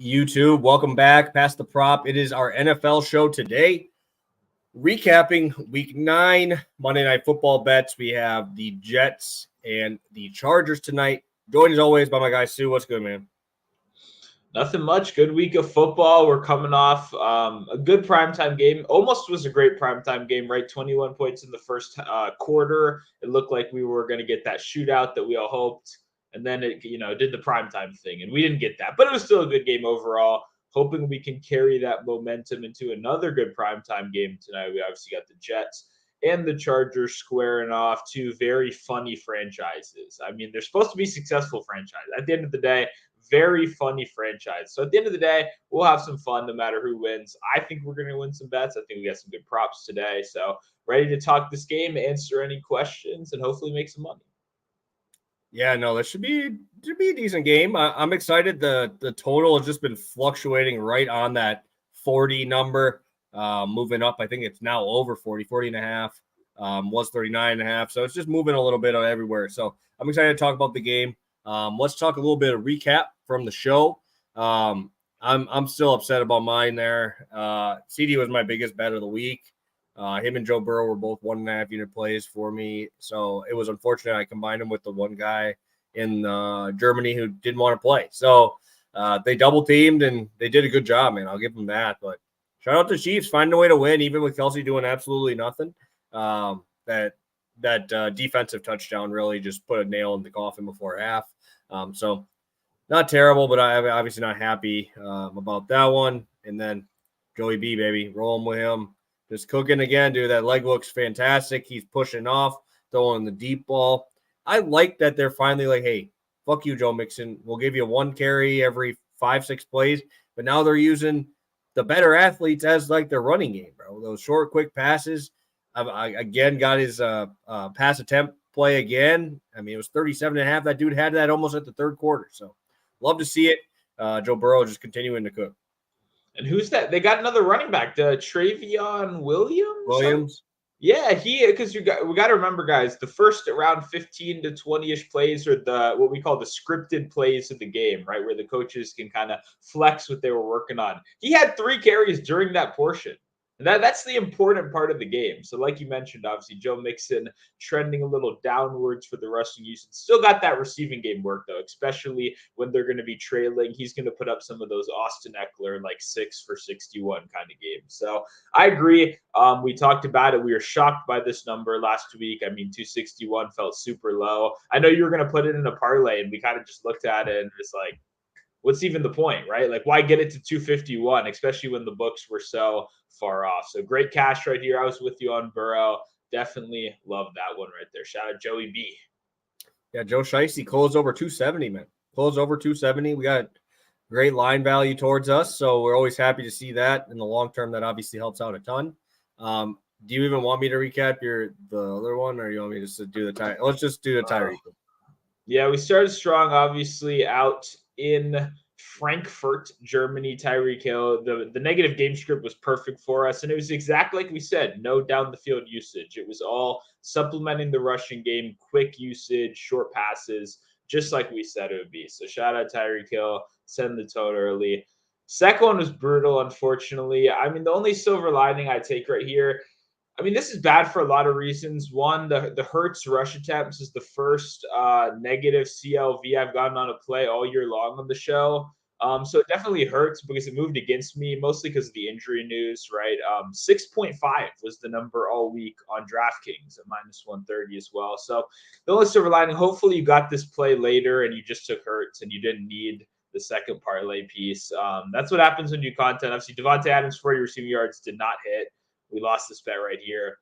YouTube. Welcome back. Past the prop. It is our NFL show today. Recapping week 9 Monday Night Football bets. We have the Jets and the Chargers tonight. Joined as always by my guy, Sue. What's good, man? Nothing much. Good week of football. We're coming off a good primetime game. Almost was a great primetime game, right? 21 points in the first quarter. It looked like we were going to get that shootout that we all hoped. And then it, did the primetime thing. And we didn't get that. But it was still a good game overall. Hoping we can carry that momentum into another good primetime game tonight. We obviously got the Jets and the Chargers squaring off, two very funny franchises. I mean, they're supposed to be successful franchises. At the end of the day, very funny franchise. So at the end of the day, we'll have some fun no matter who wins. I think we're going to win some bets. I think we got some good props today. So ready to talk this game, answer any questions, and hopefully make some money. Yeah, no, this should be a decent game. I'm excited. The total has just been fluctuating right on that 40 number, moving up. I think it's now over 40 and a half, was 39 and a half. So it's just moving a little bit everywhere. So I'm excited to talk about the game. Let's talk a little bit of recap from the show. I'm still upset about mine there. CD was my biggest bet of the week. Him and Joe Burrow were both 1.5 unit plays for me. So it was unfortunate. I combined him with the one guy in Germany who didn't want to play. So they double teamed and they did a good job, man. I'll give them that. But shout out to Chiefs finding a way to win, even with Kelsey doing absolutely nothing. That defensive touchdown really just put a nail in the coffin before half. So not terrible, but I'm obviously not happy about that one. And then Joey B, baby, rolling with him. Just cooking again, dude. That leg looks fantastic. He's pushing off, throwing the deep ball. I like that they're finally like, hey, fuck you, Joe Mixon. We'll give you one carry every 5-6 plays. But now they're using the better athletes as like their running game, bro. Those short, quick passes. I again got his pass attempt play again. I mean, it was 37.5. That dude had that almost at the third quarter. So love to see it. Joe Burrow just continuing to cook. And who's that? They got another running back, Travion Williams. Yeah, because we got to remember, guys, the first around 15 to 20-ish plays are what we call the scripted plays of the game, right? Where the coaches can kind of flex what they were working on. He had 3 carries during that portion. And that's the important part of the game. So like you mentioned, obviously, Joe Mixon trending a little downwards for the rushing usage. Still got that receiving game work, though, especially when they're going to be trailing. He's going to put up some of those Austin Eckler, like 6 for 61 kind of games. So I agree. We talked about it. We were shocked by this number last week. I mean, 261 felt super low. I know you were going to put it in a parlay, and we kind of just looked at it and just like, what's even the point, right? Like, why get it to 251, especially when the books were so far off? So great cash right here. I was with you on Burrow. Definitely love that one right there. Shout out Joey B. Yeah, Joe Shiesty closed over 270, man. Closed over 270. We got great line value towards us, so we're always happy to see that. In the long term, that obviously helps out a ton. Do you even want me to recap the other one, or you want me just to do the tie? Let's just do the Tyreek. Yeah, we started strong, obviously, out in Frankfurt, Germany. Tyreek Hill. The negative game script was perfect for us, and it was exactly like we said. No down the field usage. It was all supplementing the rushing game, quick usage, short passes, just like we said it would be. So shout out Tyreek Hill, send the total early. Second one was brutal, unfortunately. I mean, the only silver lining I take right here. I mean, this is bad for a lot of reasons. One, the Hurts rush attempts is the first negative CLV I've gotten on a play all year long on the show. So it definitely hurts because it moved against me, mostly because of the injury news, right? 6.5 was the number all week on DraftKings at minus 130 as well. So the only silver lining, hopefully you got this play later and you just took Hurts and you didn't need the second parlay piece. That's what happens when you content. Obviously, Devontae Adams, 40 receiving yards, did not hit. We lost this bet right here.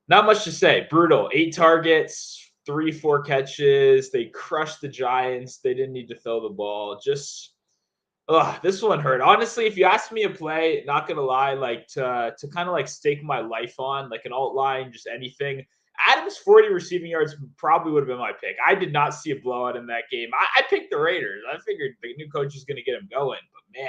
Not much to say. Brutal. 8 targets, 3-4 catches. They crushed the Giants. They didn't need to throw the ball. Just, this one hurt. Honestly, if you asked me a play, not going to lie, like to kind of like stake my life on, like an alt line, just anything, Adams' 40 receiving yards probably would have been my pick. I did not see a blowout in that game. I picked the Raiders. I figured the new coach is going to get him going. But, man,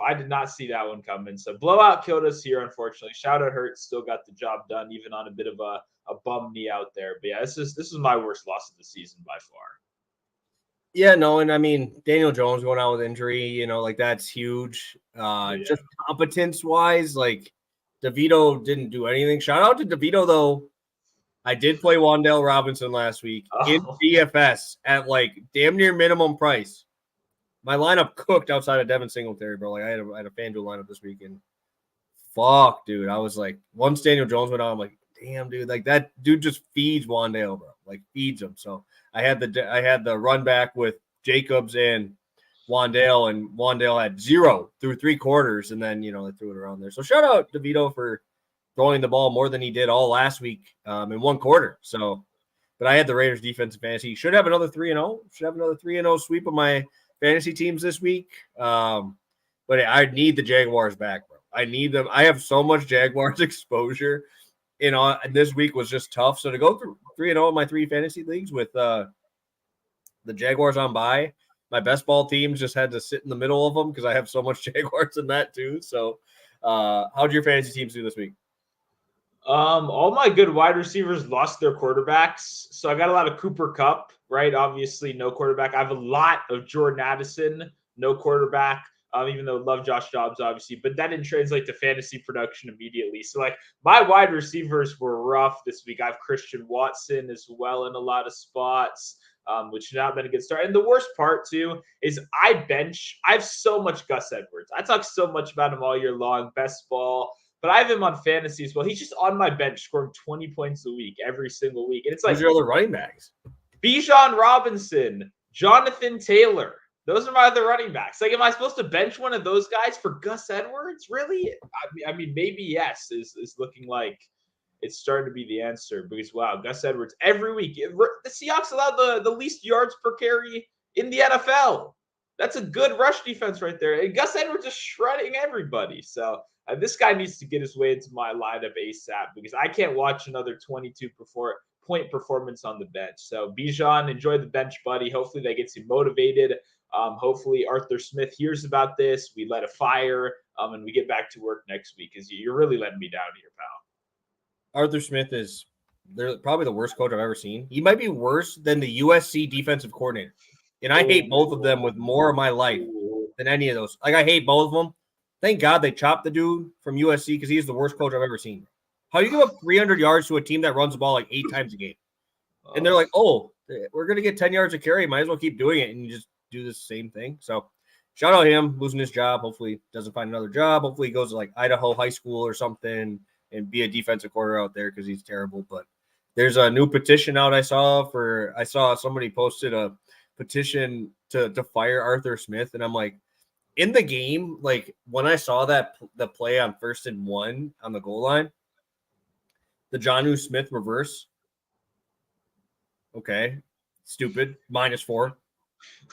I did not see that one coming. So blowout killed us here, unfortunately. Shout out Hurts, still got the job done, even on a bit of a bum knee out there. But yeah, this is my worst loss of the season by far. Yeah, no, and I mean Daniel Jones going out with injury, like that's huge. Yeah. Just competence wise, like DeVito didn't do anything. Shout out to DeVito though. I did play Wan'Dale Robinson last week in Oh, DFS at like damn near minimum price. My lineup cooked outside of Devin Singletary, bro. Like I had a FanDuel lineup this weekend. Fuck, dude. I was like, once Daniel Jones went out, I'm like, damn, dude. Like that dude just feeds Wan'Dale, bro. Like feeds him. So I had the run back with Jacobs and Wan'Dale, and Wan'Dale had 0 through 3 quarters, and then they threw it around there. So shout out DeVito for throwing the ball more than he did all last week in 1 quarter. So, but I had the Raiders defensive fantasy. Should have another 3-0. Should have another 3-0 sweep of my fantasy teams this week. But I need the Jaguars back, bro. I need them. I have so much Jaguars exposure. And this week was just tough. So to go through 3-0 in my 3 fantasy leagues with the Jaguars on bye, my best ball teams just had to sit in the middle of them because I have so much Jaguars in that too. So how'd your fantasy teams do this week? All my good wide receivers lost their quarterbacks. So I got a lot of Cooper Kupp, right? Obviously, no quarterback. I have a lot of Jordan Addison, no quarterback. Even though I love Josh Dobbs, obviously, but that didn't translate to fantasy production immediately. So, like, my wide receivers were rough this week. I have Christian Watson as well in a lot of spots, which has not been a good start. And the worst part, too, is I have so much Gus Edwards. I talk so much about him all year long, best ball. But I have him on fantasy as well. He's just on my bench scoring 20 points a week every single week. And it's like Who's your other running backs? Bijan Robinson, Jonathan Taylor. Those are my other running backs. Like, am I supposed to bench one of those guys for Gus Edwards? Really? I mean, maybe yes is looking like it's starting to be the answer because, wow, Gus Edwards every week. The Seahawks allowed the least yards per carry in the NFL. That's a good rush defense right there. And Gus Edwards is shredding everybody. So this guy needs to get his way into my lineup ASAP because I can't watch another 22-point performance on the bench. So Bijan, enjoy the bench, buddy. Hopefully that gets you motivated. Hopefully Arthur Smith hears about this. We let a fire, and we get back to work next week because you're really letting me down here, pal. Arthur Smith is probably the worst coach I've ever seen. He might be worse than the USC defensive coordinator. And I hate both of them with more of my life than any of those. Like, I hate both of them. Thank God they chopped the dude from USC because he's the worst coach I've ever seen. How do you give up 300 yards to a team that runs the ball like 8 times a game? And they're like, oh, we're going to get 10 yards of carry. Might as well keep doing it. And you just do the same thing. So shout out him losing his job. Hopefully doesn't find another job. Hopefully he goes to like Idaho High School or something and be a defensive coordinator out there because he's terrible. But there's a new petition out I saw somebody posted a petition to fire Arthur Smith. And I'm like, in the game, like when I saw the play on 1st and 1 on the goal line, the Jonnu Smith reverse. Okay. Stupid. -4.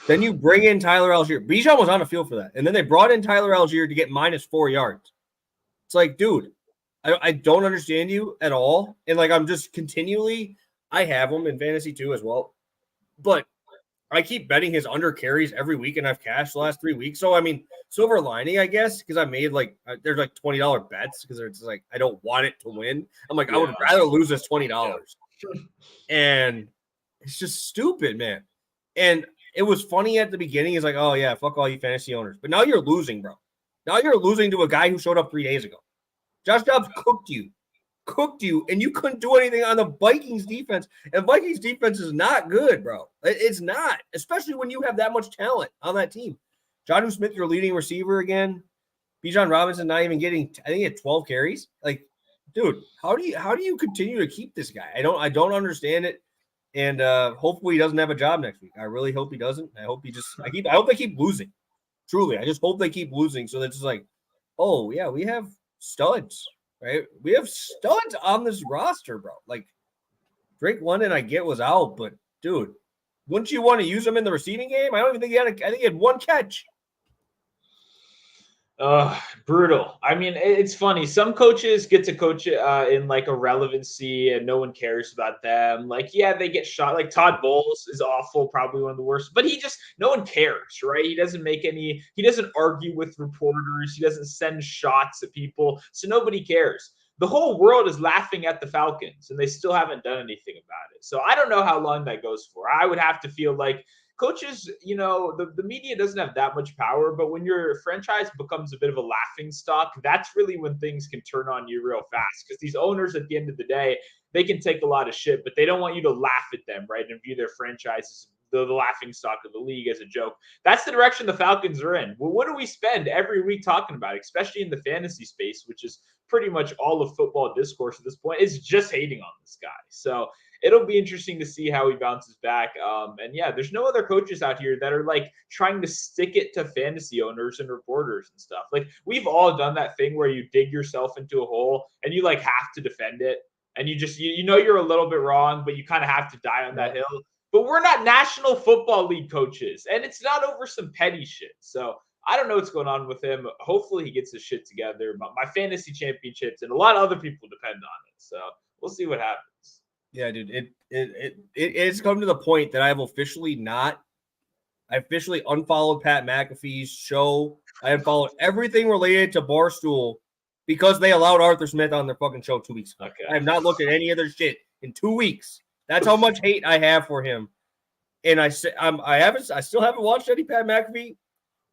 Then you bring in Tyler Algier. Bijan was on the field for that. And then they brought in Tyler Algier to get -4 yards. It's like, dude, I don't understand you at all. And like, I'm just continually, I have him in fantasy too as well. But I keep betting his under carries every week and I've cashed the last 3 weeks. So, I mean, silver lining, I guess, because I made like, there's like $20 bets because it's like, I don't want it to win. I'm like, I would rather lose this $20. And it's just stupid, man. And it was funny at the beginning. It's like, oh, yeah, fuck all you fantasy owners. But now you're losing, bro. Now you're losing to a guy who showed up 3 days ago. Josh Dobbs cooked you, and you couldn't do anything on the Vikings defense. And Vikings defense is not good, bro. It's not, especially when you have that much talent on that team. Jonnu Smith, your leading receiver again. Bijan Robinson not even getting, I think he had 12 carries. Like, dude, how do you continue to keep this guy? I don't understand it. And hopefully he doesn't have a job next week. I really hope he doesn't. I hope they keep losing. Truly, I just hope they keep losing. So that's just like, oh yeah, we have studs, right? We have studs on this roster, bro. Like Drake London, I get was out, but dude, wouldn't you want to use him in the receiving game? I don't even think I think he had 1 catch. Brutal. I mean, it's funny. Some coaches get to coach in like irrelevancy and no one cares about them. Like, yeah, they get shot. Like Todd Bowles is awful, probably one of the worst, but no one cares, right? He doesn't argue with reporters. He doesn't send shots at people. So nobody cares. The whole world is laughing at the Falcons and they still haven't done anything about it. So I don't know how long that goes for. I would have to feel like coaches, the media doesn't have that much power, but when your franchise becomes a bit of a laughing stock, that's really when things can turn on you real fast. Because these owners, at the end of the day, they can take a lot of shit, but they don't want you to laugh at them, right? And view their franchise as the laughing stock of the league as a joke. That's the direction the Falcons are in. Well, what do we spend every week talking about, especially in the fantasy space, which is pretty much all of football discourse at this point? It's just hating on this guy. So it'll be interesting to see how he bounces back. And yeah, there's no other coaches out here that are like trying to stick it to fantasy owners and reporters and stuff. Like we've all done that thing where you dig yourself into a hole and you like have to defend it. And you just, you're a little bit wrong, but you kind of have to die on that hill. But we're not National Football League coaches, and it's not over some petty shit. So I don't know what's going on with him. Hopefully he gets his shit together. My fantasy championships and a lot of other people depend on it. So we'll see what happens. Yeah, dude. It's come to the point that I officially unfollowed Pat McAfee's show. I unfollowed everything related to Barstool because they allowed Arthur Smith on their fucking show 2 weeks ago. Okay. I have not looked at any other shit in 2 weeks. That's how much hate I have for him. And I still haven't watched any Pat McAfee.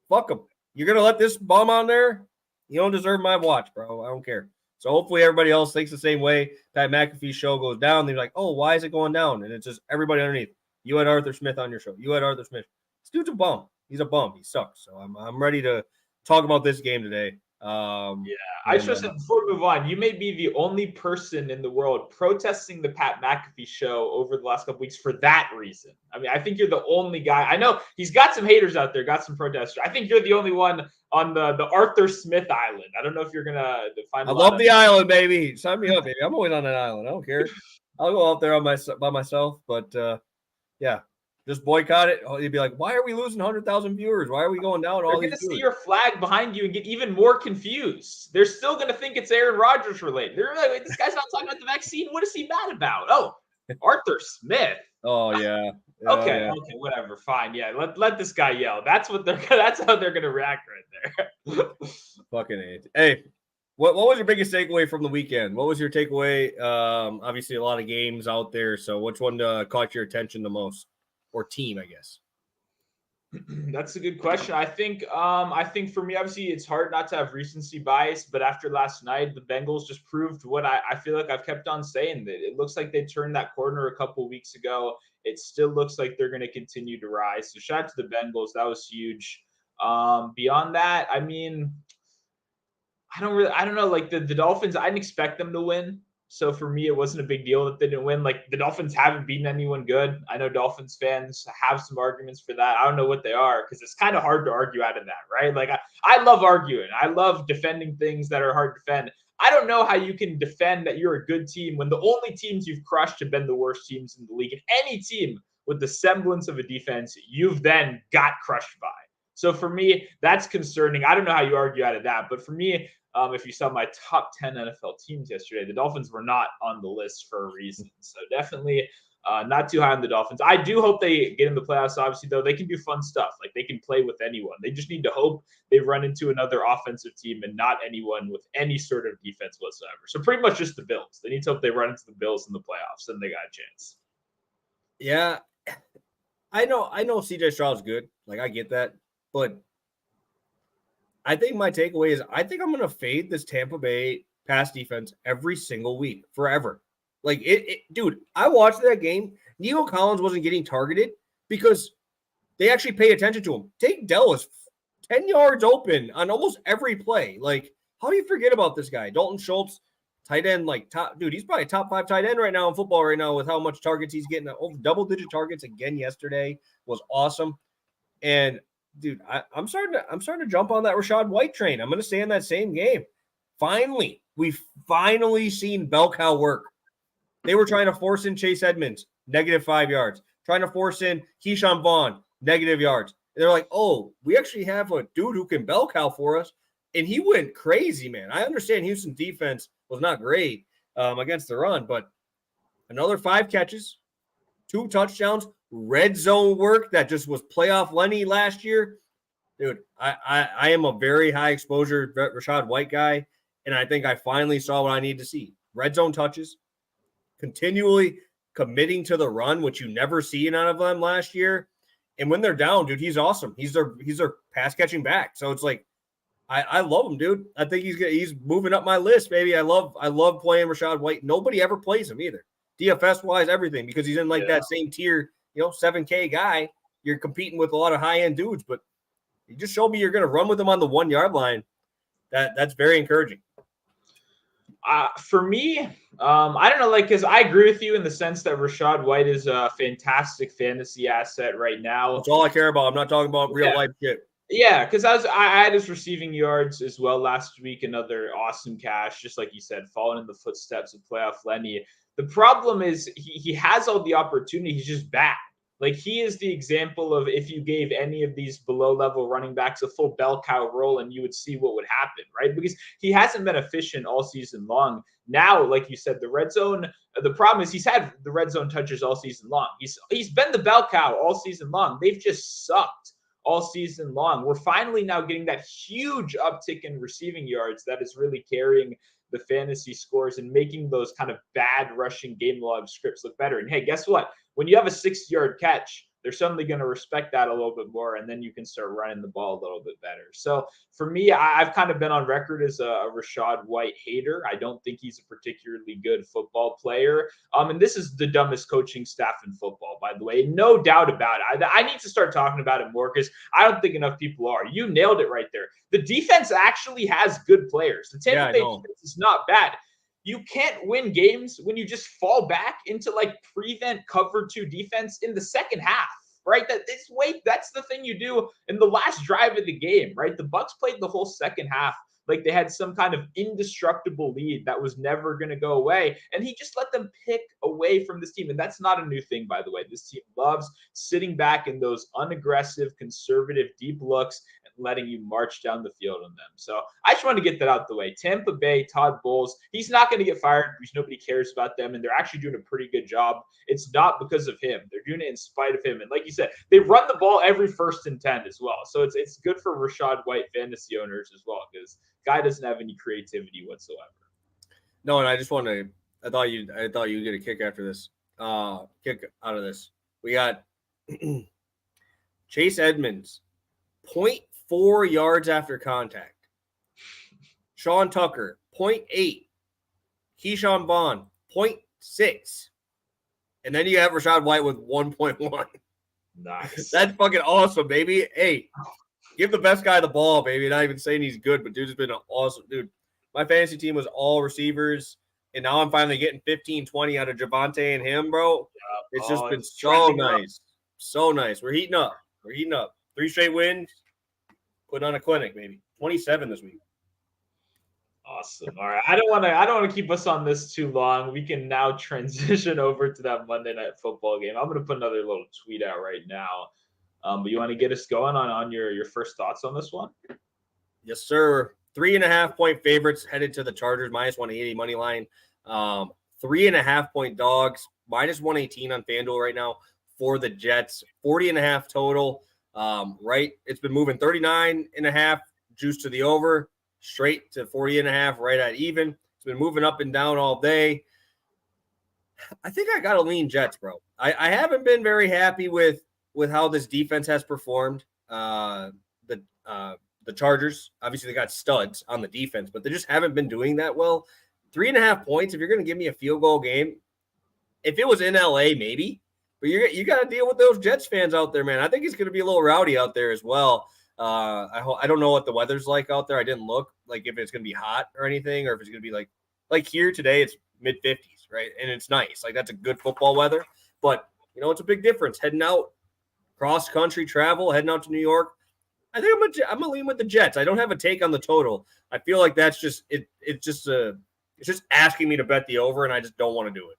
Fuck him. You're gonna let this bum on there? You don't deserve my watch, bro. I don't care. So hopefully everybody else thinks the same way. Pat McAfee's show goes down. They're like, oh, why is it going down? And it's just everybody underneath. You had Arthur Smith on your show. You had Arthur Smith. This dude's a bum. He's a bum. He sucks. So I'm ready to talk about this game today. I just said before we move on, you may be the only person in the world protesting the Pat McAfee show over the last couple weeks for that reason. I mean, I think you're the only guy. I know he's got some haters out there, got some protesters. I think you're the only one on the Arthur Smith Island. I don't know if you're gonna find. I love the island, baby. Sign me up, baby. I'm always on that island. I don't care. I'll go out there by myself. But yeah. Just boycott it. You'd be like, why are we losing 100,000 viewers? Why are we going down? They're going to see your flag behind you and get even more confused. They're still going to think it's Aaron Rodgers related. They're like, wait, this guy's not talking about the vaccine. What is he mad about? Oh, Arthur Smith. Oh yeah. Okay, whatever, fine. Yeah, let this guy yell. That's how they're going to react right there. Fucking A. Hey, what was your biggest takeaway from the weekend? What was your takeaway? Obviously, a lot of games out there. So, which one caught your attention the most? Or team, I guess. That's a good question. I think for me, obviously, it's hard not to have recency bias, but after last night, the Bengals just proved what I feel like I've kept on saying, that it looks like they turned that corner a couple of weeks ago. It still looks like they're going to continue to rise. So shout out to the Bengals. That was huge. Beyond that, I mean, I don't know. Like the Dolphins, I didn't expect them to win. So for me, it wasn't a big deal that they didn't win. Like the Dolphins haven't beaten anyone good. I know Dolphins fans have some arguments for that. I don't know what they are because it's kind of hard to argue out of that, right? Like I love arguing. I love defending things that are hard to defend. I don't know how you can defend that you're a good team when the only teams you've crushed have been the worst teams in the league. And any team with the semblance of a defense, you've then got crushed by. So for me, that's concerning. I don't know how you argue out of that. But for me, if you saw my top 10 NFL teams yesterday, the Dolphins were not on the list for a reason. So definitely not too high on the Dolphins. I do hope they get in the playoffs. Obviously, though, they can do fun stuff. Like they can play with anyone. They just need to hope they run into another offensive team and not anyone with any sort of defense whatsoever. So pretty much just the Bills. They need to hope they run into the Bills in the playoffs, and they got a chance. Yeah, I know CJ Stroud's good. Like I get that, but I think my takeaway is I think I'm going to fade this Tampa Bay pass defense every single week forever. Like dude, I watched that game. Nico Collins wasn't getting targeted because they actually pay attention to him. Tank Dell is 10 yards open on almost every play. Like, how do you forget about this guy? Dalton Schultz, tight end, like top dude. He's probably a top 5 tight end right now in football right now with how much targets he's getting. Over double-digit targets again yesterday was awesome. And dude, I'm starting to jump on that Rachaad White train. I'm going to stay in that same game. We've finally seen bell cow work. They were trying to force in Chase Edmonds, -5 yards. Trying to force in Keyshawn Vaughn, -yards. And they're like, oh, we actually have a dude who can bell cow for us. And he went crazy, man. I understand Houston's defense was not great against the run, but another 5 catches, 2 touchdowns, red zone work that just was playoff Lenny last year. Dude, I am a very high exposure Rachaad White guy, and I think I finally saw what I need to see. Red zone touches, continually committing to the run, which you never see out of them last year, And when they're down, dude, he's awesome. He's their pass catching back. So it's like, I love him, dude. I think he's moving up my list, baby. I love playing Rachaad White. Nobody ever plays him either, DFS wise, everything, because he's in that same tier, 7K guy. You're competing with a lot of high end dudes, but you just showed me you're going to run with him on the 1 yard line. That's very encouraging. For me, I don't know, because I agree with you in the sense that Rachaad White is a fantastic fantasy asset right now. That's all I care about. I'm not talking about real life shit. Yeah, because I had his receiving yards as well last week. Another awesome cash, just like you said, following in the footsteps of playoff Lenny. The problem is he has all the opportunity. He's just bad. Like, he is the example of if you gave any of these below-level running backs a full bell cow role, and you would see what would happen, right? Because he hasn't been efficient all season long. Now, like you said, the red zone, the problem is he's had the red zone touches all season long. He's been the bell cow all season long. They've just sucked all season long. We're finally now getting that huge uptick in receiving yards that is really carrying the fantasy scores and making those kind of bad rushing game log scripts look better. And hey, guess what? When you have a 6-yard catch, they're suddenly going to respect that a little bit more, and then you can start running the ball a little bit better. So for me, I've kind of been on record as a Rachaad White hater. I don't think he's a particularly good football player. And this is the dumbest coaching staff in football, by the way. No doubt about it. I need to start talking about it more because I don't think enough people are. You nailed it right there. The defense actually has good players. The Tampa Bay defense is not bad. You can't win games when you just fall back into prevent cover 2 defense in the second half, right? That's the thing you do in the last drive of the game, right? The Bucs played the whole second half like they had some kind of indestructible lead that was never going to go away. And he just let them pick away from this team. And that's not a new thing, by the way. This team loves sitting back in those unaggressive, conservative, deep looks and letting you march down the field on them. So I just want to get that out the way. Tampa Bay, Todd Bowles, he's not going to get fired because nobody cares about them. And they're actually doing a pretty good job. It's not because of him. They're doing it in spite of him. And like you said, they run the ball every 1st and 10 as well. So it's good for Rachaad White fantasy owners as well, because guy doesn't have any creativity whatsoever. No, and I just want to. I thought you'd get a kick after this. Kick out of this. We got Chase Edmonds, 0.4 yards after contact. Sean Tucker, 0.8. Keyshawn Vaughn, 0.6. And then you have Rachaad White with 1.1. Nice. That's fucking awesome, baby. Hey, give the best guy the ball, baby. Not even saying he's good, but dude's been an awesome dude. My fantasy team was all receivers, and now I'm finally getting 15, 20 out of Javonte and him, bro. Yeah. It's just been so nice. So nice. We're heating up. 3 straight wins. Put on a clinic, maybe. 27 this week. Awesome. All right. I don't want to keep us on this too long. We can now transition over to that Monday Night Football game. I'm going to put another little tweet out right now. But you want to get us going on your first thoughts on this one? Yes, sir. 3.5-point favorites headed to the Chargers, -180 money line. 3.5-point dogs, -118 on FanDuel right now for the Jets. 40.5 total. Right, it's been moving 39.5 juice to the over, straight to 40.5, right at even. It's been moving up and down all day. I think I got to lean Jets, bro. I haven't been very happy with how this defense has performed. The Chargers, obviously, they got studs on the defense, but they just haven't been doing that well. 3.5 points, if you're going to give me a field goal game, if it was in LA, maybe, but you got to deal with those Jets fans out there, man. I think it's going to be a little rowdy out there as well. I don't know what the weather's like out there. I didn't look like if it's going to be hot or anything, or if it's going to be like here today, it's mid-50s, right? And it's nice. Like, that's a good football weather, but it's a big difference heading out cross country travel, heading out to New York. I think I'm gonna lean with the Jets. I don't have a take on the total. I feel like that's just it. It's just asking me to bet the over, and I just don't want to do it.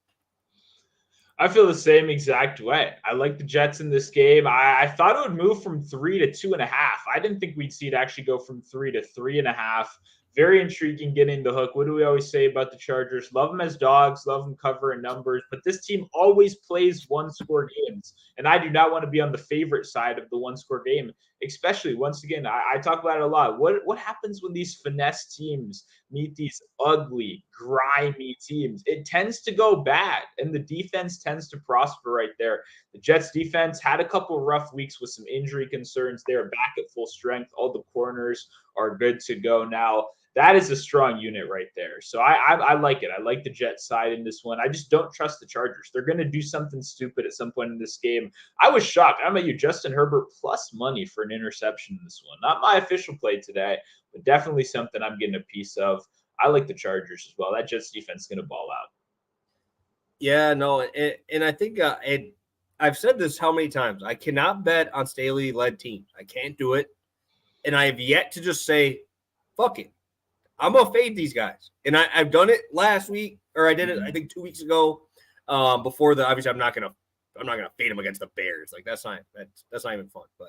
I feel the same exact way. I like the Jets in this game. I thought it would move from 3 to 2.5. I didn't think we'd see it actually go from 3 to 3.5. Very intriguing getting the hook. What do we always say about the Chargers? Love them as dogs, love them covering numbers, but this team always plays one-score games, and I do not want to be on the favorite side of the one-score game especially once again, I talk about it a lot. What happens when these finesse teams meet these ugly, grimy teams? It tends to go bad, and the defense tends to prosper right there. The Jets defense had a couple rough weeks with some injury concerns. They are back at full strength. All the corners are good to go now. That is a strong unit right there. So I like it. I like the Jets side in this one. I just don't trust the Chargers. They're going to do something stupid at some point in this game. I was shocked. I'm at you, Justin Herbert plus money for an interception in this one. Not my official play today, but definitely something I'm getting a piece of. I like the Chargers as well. That Jets defense is going to ball out. Yeah, no, and I think I've said this how many times. I cannot bet on Staley-led teams. I can't do it. And I have yet to just say, fuck it. I'm going to fade these guys. And I've done it last week, or I did it, I think 2 weeks ago before the – obviously, I'm not going to fade them against the Bears. Like, that's not even fun. But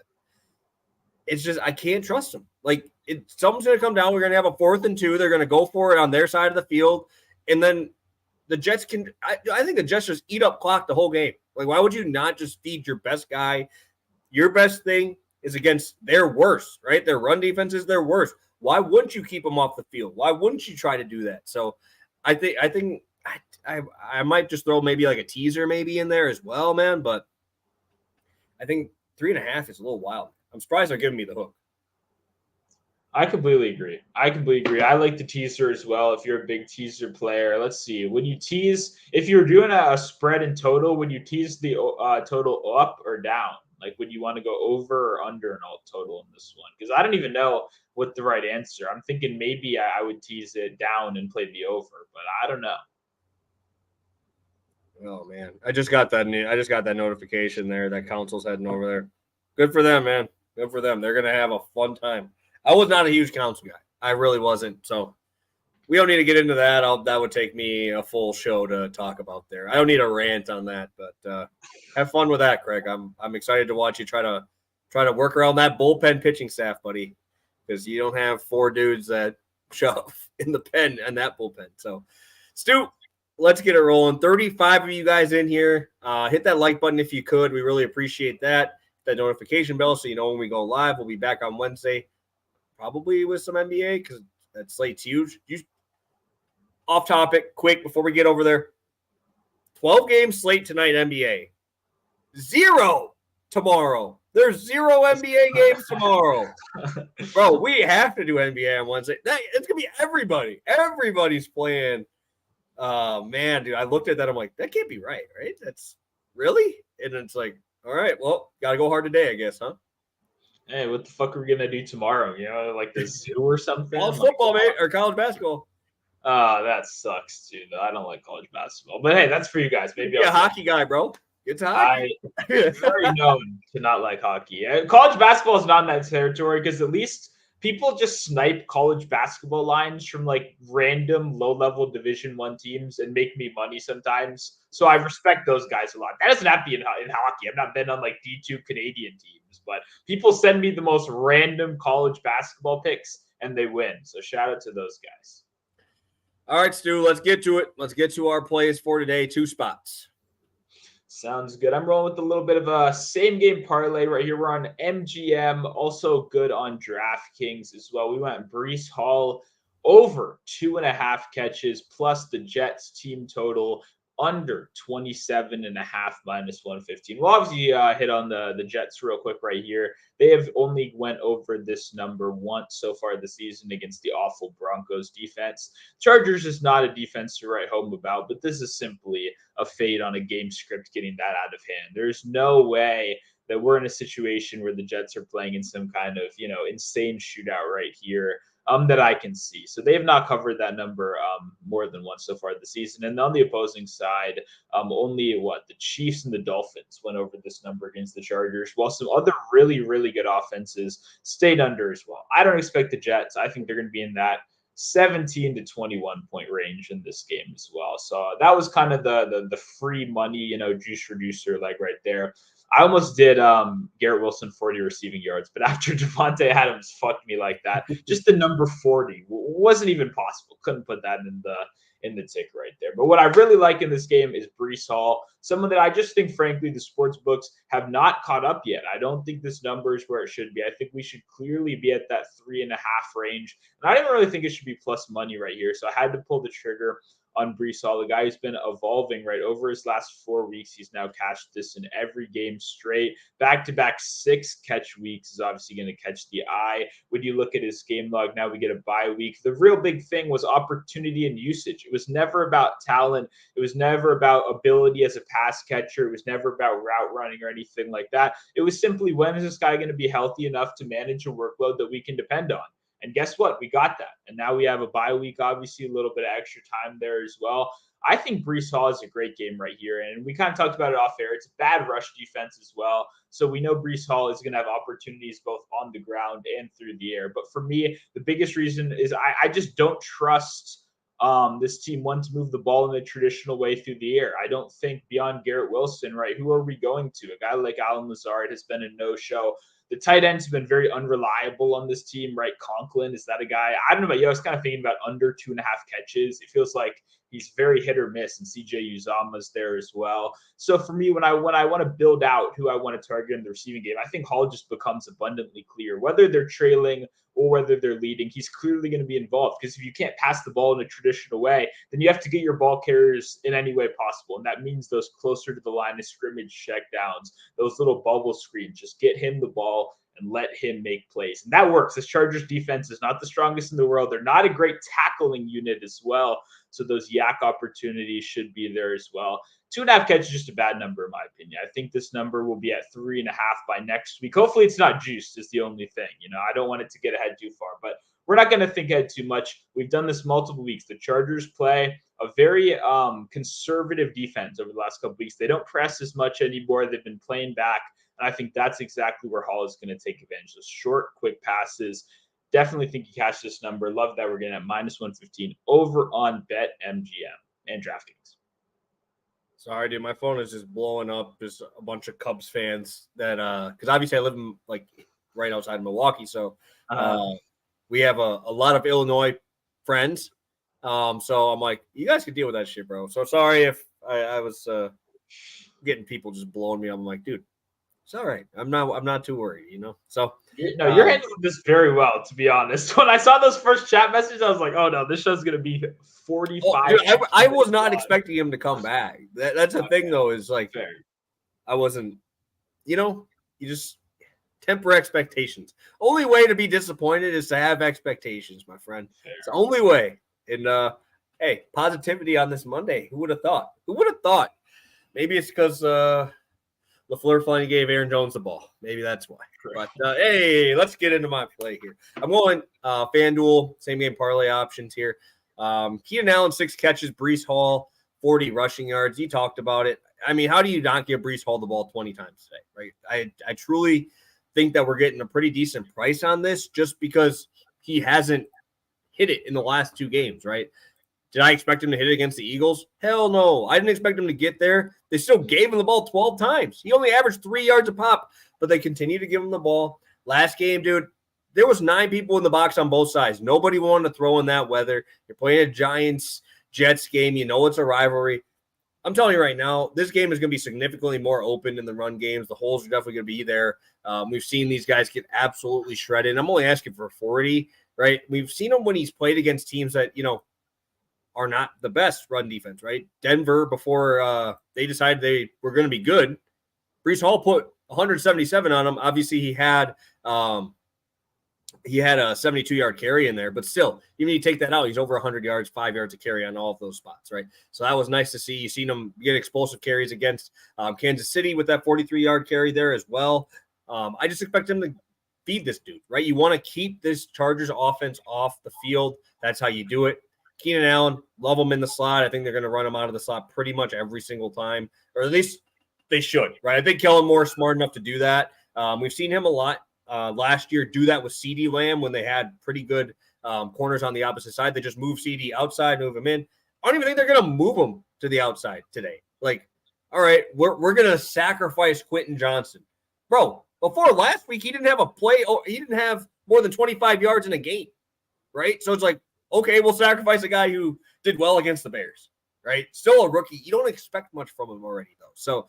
it's just I can't trust them. Like, something's going to come down. We're going to have a 4th and 2. They're going to go for it on their side of the field. And then the Jets can – I think the Jets just eat up clock the whole game. Like, why would you not just feed your best guy? Your best thing is against their worst, right? Their run defense is their worst. Why wouldn't you keep them off the field? Why wouldn't you try to do that? So I think I might just throw maybe like a teaser maybe in there as well, man. But I think 3.5 is a little wild. I'm surprised they're giving me the hook. I completely agree. I like the teaser as well. If you're a big teaser player, let's see. When you tease, if you're doing a spread in total, would you tease the total up or down? Like, would you want to go over or under an alt total in this one? Because I don't even know what the right answer. I'm thinking maybe I would tease it down and play the over, but I don't know. Oh man, I just got that notification there that Council's heading over there. Good for them, man. Good for them. They're gonna have a fun time. I was not a huge Council guy. I really wasn't. So we don't need to get into that. That would take me a full show to talk about there. I don't need a rant on that, but have fun with that, Craig. I'm excited to watch you try to work around that bullpen pitching staff, buddy, because you don't have 4 dudes that shove in the pen and that bullpen. So, Stu, let's get it rolling. 35 of you guys in here. Hit that like button if you could. We really appreciate that. That notification bell so you know when we go live. We'll be back on Wednesday, probably with some NBA because that slate's huge. Off topic, quick, before we get over there. 12-game slate tonight, NBA. 0 tomorrow. There's 0 NBA games tomorrow. Bro, we have to do NBA on Wednesday. It's going to be everybody. Everybody's playing. Man, dude, I looked at that. I'm like, that can't be right? That's really? And it's like, all right, well, got to go hard today, I guess, huh? Hey, what the fuck are we going to do tomorrow? You know, like the zoo or something? College football, mate, or college basketball. That sucks too. I don't like college basketball, but hey, that's for you guys. Maybe I'll be a hockey guy, bro. It's hockey. I'm very known to not like hockey. College basketball is not in that territory because at least people just snipe college basketball lines from like random low-level Division I teams and make me money sometimes. So I respect those guys a lot. That doesn't have to be in hockey. I'm not betting on like D2 Canadian teams, but people send me the most random college basketball picks and they win. So shout out to those guys. All right, Stu, let's get to it. Let's get to our plays for today. 2 spots. Sounds good. I'm rolling with a little bit of a same game parlay right here. We're on MGM, also good on DraftKings as well. We went Breece Hall over 2.5 catches plus the Jets team total under 27.5 minus 115. We'll obviously hit on the Jets real quick right here. They have only went over this number once so far this season against the awful Broncos defense. Chargers is not a defense to write home about, but this is simply a fade on a game script getting that out of hand. There's no way that we're in a situation where the Jets are playing in some kind of, insane shootout right here. That I can see. So they have not covered that number more than once so far this season. And on the opposing side, only the Chiefs and the Dolphins went over this number against the Chargers, while some other really, really good offenses stayed under as well. I don't expect the Jets. I think they're going to be in that 17 to 21 point range in this game as well. So that was kind of the free money, juice reducer like right there. I almost did Garrett Wilson 40 receiving yards, but after Devontae Adams fucked me like that, just the number 40 wasn't even possible. Couldn't put that in the tick right there. But what I really like in this game is Breece Hall someone that I just think, frankly, the sports books have not caught up yet. I don't think this number is where it should be. I think we should clearly be at that 3.5 range. And I didn't really think it should be plus money right here. So I had to pull the trigger on Brees Hall, the guy who's been evolving right over his last 4 weeks. He's now cashed this in every game straight. Back-to-back 6 catch weeks is obviously going to catch the eye. When you look at his game log, now we get a bye week. The real big thing was opportunity and usage. It was never about talent. It was never about ability as a pass catcher. It was never about route running or anything like that. It was simply, when is this guy going to be healthy enough to manage a workload that we can depend on? And guess what? We got that. And now we have a bye week, obviously a little bit of extra time there as well. I think Brees Hall is a great game right here. And we kind of talked about it off air. It's a bad rush defense as well. So we know Brees Hall is going to have opportunities both on the ground and through the air. But for me, the biggest reason is I just don't trust this team wants to move the ball in a traditional way through the air. I don't think beyond Garrett Wilson, right? Who are we going to? A guy like Allen Lazard has been a no-show. The tight ends have been very unreliable on this team, right? Conklin, is that a guy? I don't know about you. I was kind of thinking about under 2.5 catches. It feels like he's very hit or miss, and CJ Uzama's there as well. So for me, when I want to build out who I want to target in the receiving game, I think Hall just becomes abundantly clear. Whether they're trailing or whether they're leading, he's clearly going to be involved, because if you can't pass the ball in a traditional way, then you have to get your ball carriers in any way possible. And that means those closer to the line of scrimmage checkdowns, those little bubble screens, just get him the ball and let him make plays. And that works. This Chargers defense is not the strongest in the world. They're not a great tackling unit as well. So those yak opportunities should be there as well. 2.5 catches is just a bad number, in my opinion. I think this number will be at 3.5 by next week. Hopefully it's not juiced, is the only thing. I don't want it to get ahead too far, but we're not going to think ahead too much. We've done this multiple weeks. The Chargers play a very conservative defense over the last couple weeks. They don't press as much anymore. They've been playing back. And I think that's exactly where Hall is going to take advantage. Those short, quick passes. Definitely think you catch this number. Love that we're getting at -115 over on BetMGM and DraftKings. Sorry, dude. My phone is just blowing up. Just a bunch of Cubs fans that, because obviously I live in right outside Milwaukee, so we have a lot of Illinois friends. So I'm like, you guys can deal with that shit, bro. So sorry if I was getting people just blowing me up. I'm like, dude, it's all right. I'm not too worried, So no, you're handling this very well, to be honest. When I saw those first chat messages, I was like, oh no, this show's gonna be 45. Oh, dude, I was not expecting him to come back. That's the thing, though, is like fair. I wasn't. You just temper expectations. Only way to be disappointed is to have expectations, my friend. Fair. It's the only way. And hey, positivity on this Monday. Who would have thought? Who would have thought? Maybe it's because LaFleur finally gave Aaron Jones the ball. Maybe that's why. Correct. But hey, let's get into my play here. I'm going FanDuel, same game parlay options here. Keenan Allen, 6 catches, Brees Hall, 40 rushing yards. You talked about it. I mean, how do you not give Brees Hall the ball 20 times today, right? I truly think that we're getting a pretty decent price on this just because he hasn't hit it in the last 2 games, right? Did I expect him to hit it against the Eagles? Hell no. I didn't expect him to get there. They still gave him the ball 12 times. He only averaged 3 yards a pop, but they continue to give him the ball. Last game, dude, there was 9 people in the box on both sides. Nobody wanted to throw in that weather. You're playing a Giants-Jets game. It's a rivalry. I'm telling you right now, this game is going to be significantly more open in the run games. The holes are definitely going to be there. We've seen these guys get absolutely shredded. I'm only asking for 40, right? We've seen him when he's played against teams that, are not the best run defense, right? Denver, before they decided they were going to be good, Brees Hall put 177 on him. Obviously, he had a 72-yard carry in there, but still, even if you take that out, he's over 100 yards, 5 yards of carry on all of those spots, right? So that was nice to see. You've seen him get explosive carries against Kansas City with that 43-yard carry there as well. I just expect him to feed this dude, right? You want to keep this Chargers offense off the field. That's how you do it. Keenan Allen, love him in the slot. I think they're going to run him out of the slot pretty much every single time, or at least they should, right? I think Kellen Moore is smart enough to do that. We've seen him a lot last year do that with CeeDee Lamb when they had pretty good corners on the opposite side. They just move CeeDee outside, move him in. I don't even think they're going to move him to the outside today. Like, all right, we're going to sacrifice Quentin Johnson. Bro, before last week, he didn't have a play. He didn't have more than 25 yards in a game, right? So it's like, okay, we'll sacrifice a guy who did well against the Bears. right? Still a rookie. You don't expect much from him already, though. So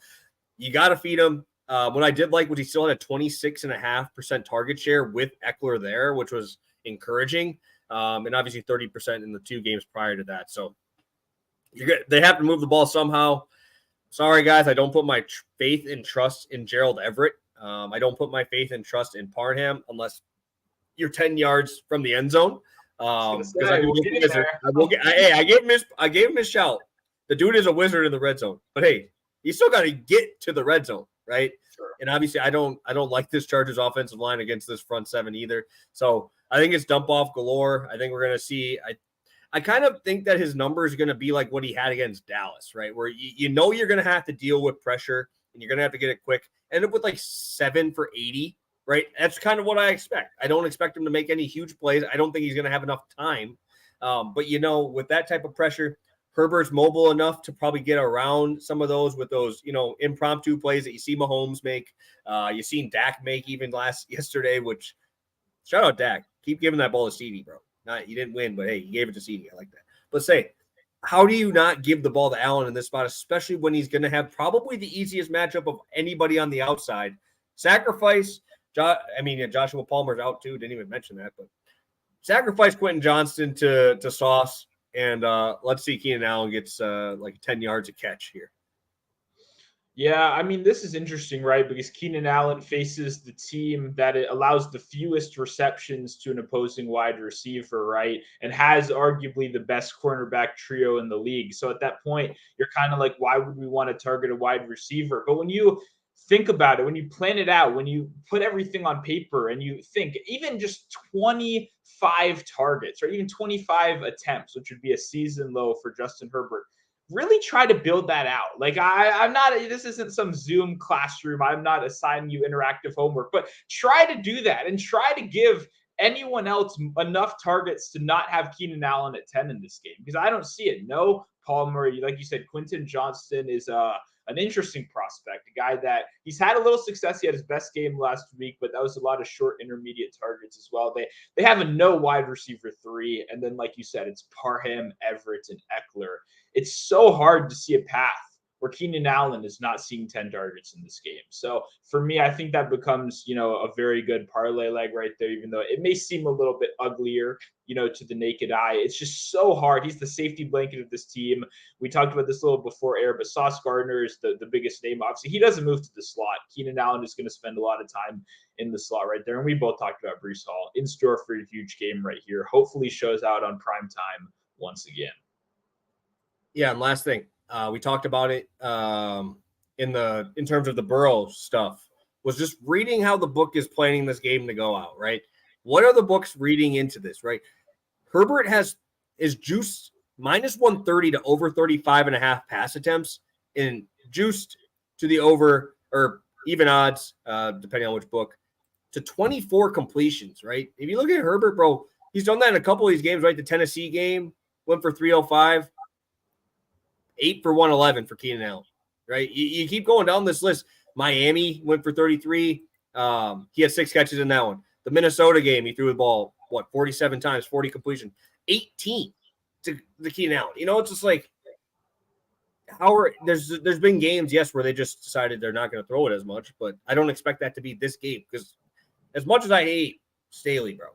you got to feed him. What I did like was he still had a 26.5% target share with Eckler there, which was encouraging. And obviously 30% in the 2 games prior to that. So they have to move the ball somehow. Sorry, guys, I don't put my faith and trust in Gerald Everett. I don't put my faith and trust in Parham unless you're 10 yards from the end zone. Because I gave him his shout. The dude is a wizard in the red zone. But hey, you still got to get to the red zone, right? Sure. And obviously, I don't like this Chargers offensive line against this front seven either. So I think it's dump off galore. I think we're going to see. I kind of think that his number is going to be like what he had against Dallas, right? Where you know you're going to have to deal with pressure and you're going to have to get it quick. End up with like 7 for 80, right? That's kind of what I expect. I don't expect him to make any huge plays. I don't think he's going to have enough time. But, with that type of pressure, Herbert's mobile enough to probably get around some of those with those, impromptu plays that you see Mahomes make. You've seen Dak make even yesterday, which shout out Dak. Keep giving that ball to CD, bro. He didn't win, but hey, he gave it to CD. I like that. But how do you not give the ball to Allen in this spot, especially when he's going to have probably the easiest matchup of anybody on the outside? Sacrifice. Joshua Palmer's out too. Didn't even mention that, but sacrifice Quentin Johnston to Sauce, and let's see Keenan Allen gets like 10 yards a catch here. Yeah, this is interesting, right? Because Keenan Allen faces the team that it allows the fewest receptions to an opposing wide receiver, right? And has arguably the best cornerback trio in the league. So at that point, you're kind of like, why would we want to target a wide receiver? But when you think about it, when you plan it out, when you put everything on paper and you think even just 25 targets or even 25 attempts, which would be a season low for Justin Herbert, really try to build that out. Like I'm not, this isn't some Zoom classroom. I'm not assigning you interactive homework, but try to do that and try to give anyone else enough targets to not have Keenan Allen at 10 in this game, because I don't see it. No Palmer, like you said, Quentin Johnston is an interesting prospect, a guy that he's had a little success. He had his best game last week, but that was a lot of short intermediate targets as well. They have a no wide receiver 3. And then, like you said, it's Parham, Everett, and Eckler. It's so hard to see a path where Keenan Allen is not seeing 10 targets in this game. So for me, I think that becomes, a very good parlay leg right there, even though it may seem a little bit uglier, to the naked eye. It's just so hard. He's the safety blanket of this team. We talked about this a little before air, but Sauce Gardner is the biggest name. Obviously, he doesn't move to the slot. Keenan Allen is going to spend a lot of time in the slot right there. And we both talked about Breece Hall in store for a huge game right here. Hopefully shows out on prime time once again. Yeah, and last thing, we talked about it in terms of the Burrow stuff, was just reading how the book is planning this game to go out, right? What are the books reading into this, right? Herbert is juiced minus 130 to over 35.5 pass attempts, and juiced to the over or even odds, depending on which book, to 24 completions, right? If you look at Herbert, bro, he's done that in a couple of these games, right? The Tennessee game went for 305. 8 for 111 for Keenan Allen, right? You keep going down this list. Miami went for 33. He had 6 catches in that one. The Minnesota game, he threw the ball, 47 times, 40 completion, 18 to the Keenan Allen. It's just like, there's been games, yes, where they just decided they're not going to throw it as much, but I don't expect that to be this game, because as much as I hate Staley, bro,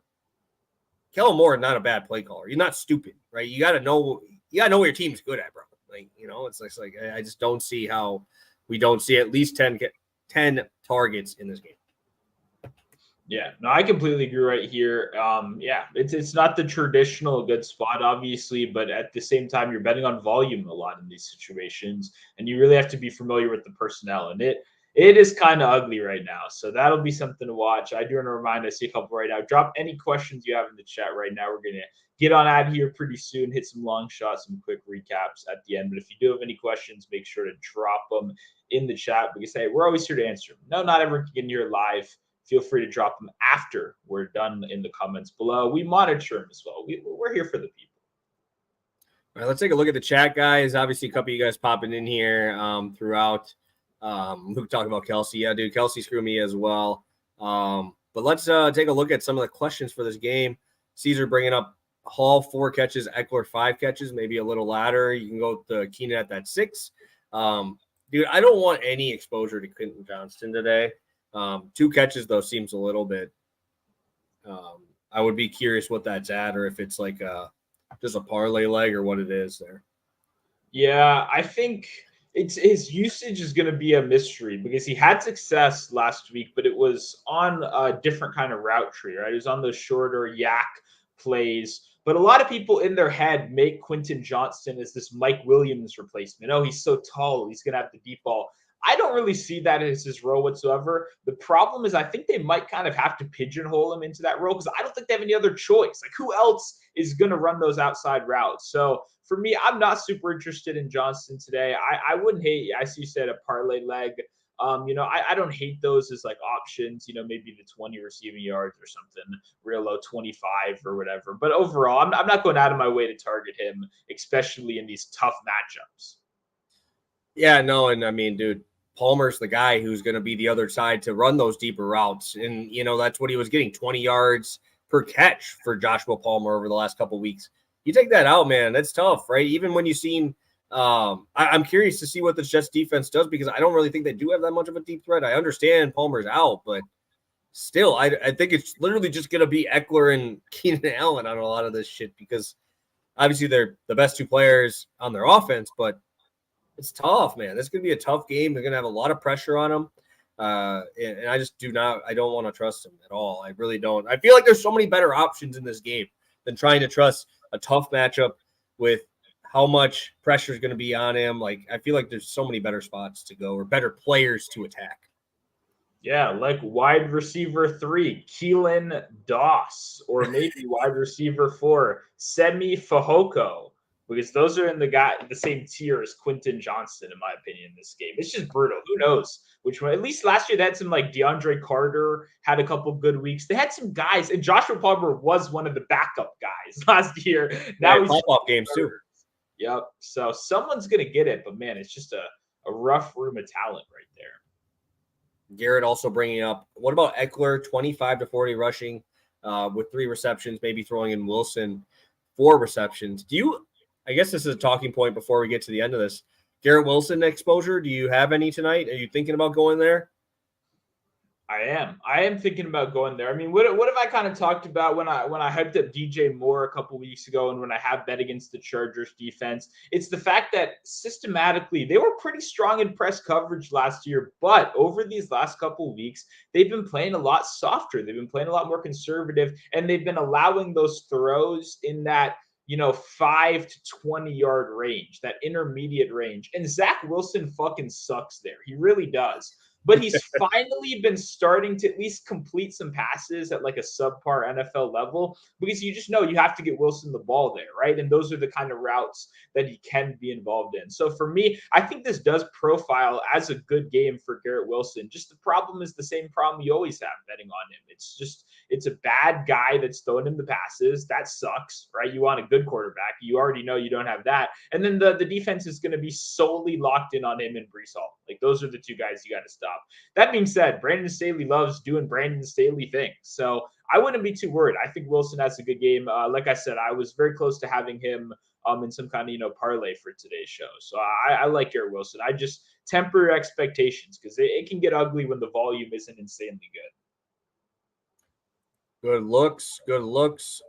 Kellen Moore is not a bad play caller. You're not stupid, right? You got to know what your team's good at, bro. It's like I just don't see how we don't see at least 10 targets in this game. Yeah, no, I completely agree right here. It's not the traditional good spot, obviously, but at the same time, you're betting on volume a lot in these situations, and you really have to be familiar with the personnel. And it is kind of ugly right now, so that'll be something to watch. I do want to remind, I see a couple right now. Drop any questions you have in the chat right now. We're gonna get on out of here pretty soon, hit some long shots, some quick recaps at the end. But if you do have any questions, make sure to drop them in the chat, because, hey, we're always here to answer them. No, not everyone can get here live. Feel free to drop them after we're done in the comments below. We monitor them as well. We're here for the people. All right, let's take a look at the chat, guys. Obviously, a couple of you guys popping in here throughout. Luke talking about Kelsey. Yeah, dude, Kelsey screwed me as well. But let's take a look at some of the questions for this game. Caesar bringing up Hall 4 catches, Eckler 5 catches, maybe a little ladder. You can go with the Keenan at that 6. Dude, I don't want any exposure to Quentin Johnston today. 2 catches though seems a little bit. I would be curious what that's at, or if it's like just a parlay leg or what it is there. Yeah, I think it's his usage is going to be a mystery because he had success last week, but it was on a different kind of route tree, right? It was on those shorter yak plays. But a lot of people in their head make Quentin Johnston as this Mike Williams replacement. Oh, he's so tall, he's going to have the deep ball. I don't really see that as his role whatsoever. The problem is I think they might kind of have to pigeonhole him into that role because I don't think they have any other choice. Like, who else is going to run those outside routes? So for me, I'm not super interested in Johnston today. I wouldn't hate, as you said, a parlay leg. I don't hate those as like options, maybe the 20 receiving yards or something real low, 25 or whatever. But overall, I'm not going out of my way to target him, especially in these tough matchups. Yeah, no, and I mean, dude, Palmer's the guy who's going to be the other side to run those deeper routes. And, that's what he was getting, 20 yards per catch for Joshua Palmer over the last couple of weeks. You take that out, man, that's tough, right? Even when you've seen I'm curious to see what the Jets defense does because I don't really think they do have that much of a deep threat. I understand Palmer's out, but still, I think it's literally just going to be Eckler and Keenan Allen on a lot of this shit because obviously they're the best 2 players on their offense, but it's tough, man. This is going to be a tough game. They're going to have a lot of pressure on them. And I just I don't want to trust them at all. I really don't. I feel like there's so many better options in this game than trying to trust a tough matchup with how much pressure is going to be on him. Like, I feel like there's so many better spots to go or better players to attack. Yeah, like wide receiver 3, Keelan Doss, or maybe wide receiver 4, Semi Fehoko, because those are in the same tier as Quentin Johnston, in my opinion, in this game. It's just brutal. Who knows which one? At least last year they had some like DeAndre Carter had a couple good weeks. They had some guys, and Joshua Palmer was one of the backup guys last year. Now he's pop-off games too. Yep. So someone's gonna get it, but man, it's just a rough room of talent right there. Garrett also bringing up, what about Eckler, 25 to 40 rushing with 3 receptions, maybe throwing in Wilson 4 receptions. I guess this is a talking point before we get to the end of this. Garrett Wilson exposure, do you have any tonight? Are you thinking about going there? I am thinking about going there. I mean, what have I kind of talked about when I hyped up DJ Moore a couple weeks ago, and when I have bet against the Chargers defense? It's the fact that systematically they were pretty strong in press coverage last year, but over these last couple weeks they've been playing a lot softer. They've been playing a lot more conservative, and they've been allowing those throws in that 5 to 20 yard range, that intermediate range. And Zach Wilson fucking sucks there. He really does. But he's finally been starting to at least complete some passes at like a subpar NFL level because you just know you have to get Wilson the ball there, right? And those are the kind of routes that he can be involved in. So for me, I think this does profile as a good game for Garrett Wilson. Just the problem is the same problem you always have betting on him. It's a bad guy that's throwing him the passes. That sucks, right? You want a good quarterback. You already know you don't have that. And then the defense is going to be solely locked in on him and Breece Hall. Like, those are the 2 guys you got to stop. That being said, Brandon Staley loves doing Brandon Staley things. So I wouldn't be too worried. I think Wilson has a good game. Like I said, I was very close to having him in some kind of parlay for today's show. So I like Garrett Wilson. I just temper your expectations because it can get ugly when the volume isn't insanely good. Good looks.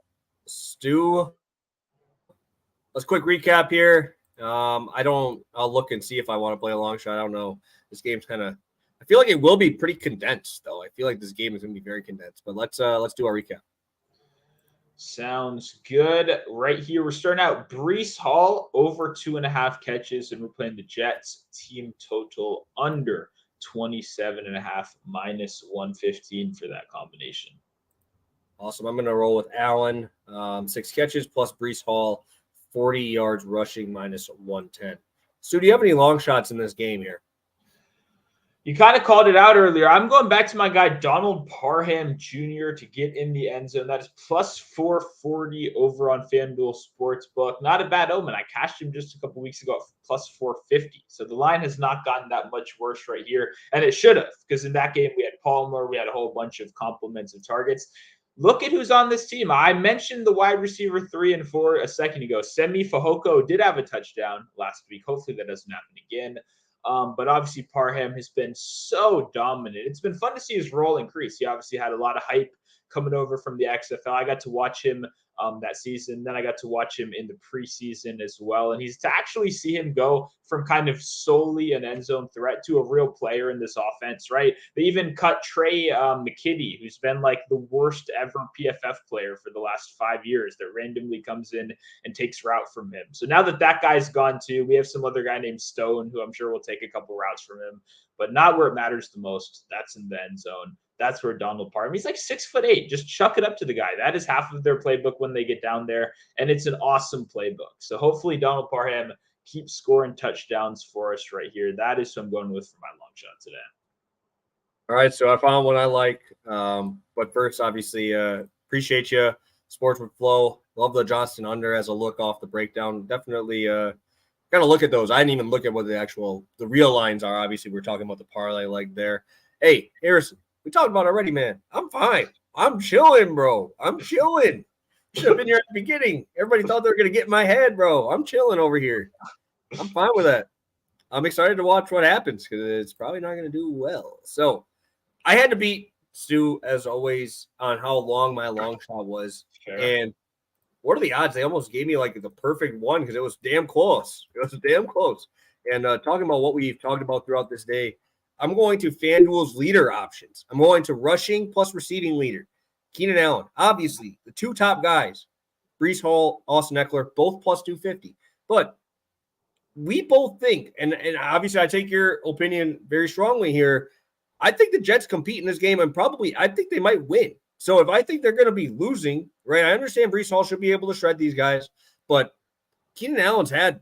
Stu, let's quick recap here. I'll look and see if I want to play a long shot. I don't know. This game's I feel like it will be pretty condensed, though. I feel like this game is going to be very condensed. But let's do our recap. Sounds good. Right here, we're starting out Breece Hall over 2.5 catches, and we're playing the Jets. Team total under 27.5 minus 115 for that combination. Awesome. I'm going to roll with Allen, 6 catches plus Breece Hall, 40 yards rushing minus 110. So do you have any long shots in this game here? You kind of called it out earlier. I'm going back to my guy, Donald Parham Jr. to get in the end zone. That is plus 440 over on FanDuel Sportsbook. Not a bad omen. I cashed him just a couple weeks ago at plus 450. So the line has not gotten that much worse right here. And it should have, because in that game we had Palmer. We had a whole bunch of compliments of targets. look at who's on this team. I mentioned the wide receiver 3 and 4 a second ago. Semi Fehoko did have a touchdown last week. Hopefully that doesn't happen again. But obviously Parham has been so dominant. It's been fun to see his role increase. He obviously had a lot of hype coming over from the XFL. I got to watch him that season. Then I got to watch him in the preseason as well. And he's to actually see him go from kind of solely an end zone threat to a real player in this offense, right? They even cut Trey McKitty, who's been like the worst ever PFF player for the last 5 years, that randomly comes in and takes route from him. So now that that guy's gone too, we have some other guy named Stone, who I'm sure will take a couple routes from him, but not where it matters the most. That's in the end zone. That's where Donald Parham, he's like 6'8". Just chuck it up to the guy. That is half of their playbook when they get down there, and it's an awesome playbook. So hopefully Donald Parham keeps scoring touchdowns for us right here. That is who I'm going with for my long shot today. All right, so I found what I like. But first, obviously, appreciate you. Sports with Flow. Love the Johnston under as a look off the breakdown. Definitely got to look at those. I didn't even look at what the real lines are. Obviously, we're talking about the parlay leg there. Hey, Harrison, we talked about it already, man. I'm fine. I'm chilling, bro. I'm chilling. Should have been here at the beginning. Everybody thought they were going to get in my head, bro. I'm chilling over here. I'm fine with that. I'm excited to watch what happens because it's probably not going to do well. So I had to beat Stu, as always, on how long my long shot was. Sure. And what are the odds? They almost gave me like the perfect one because it was damn close. It was damn close. And talking about what we've talked about throughout this day, I'm going to FanDuel's leader options. I'm going to rushing plus receiving leader. Keenan Allen, obviously, the two top guys, Breece Hall, Austin Eckler, both plus 250. But we both think, and obviously I take your opinion very strongly here, I think the Jets compete in this game, and probably I think they might win. So if I think they're going to be losing, right, I understand Breece Hall should be able to shred these guys, but Keenan Allen's had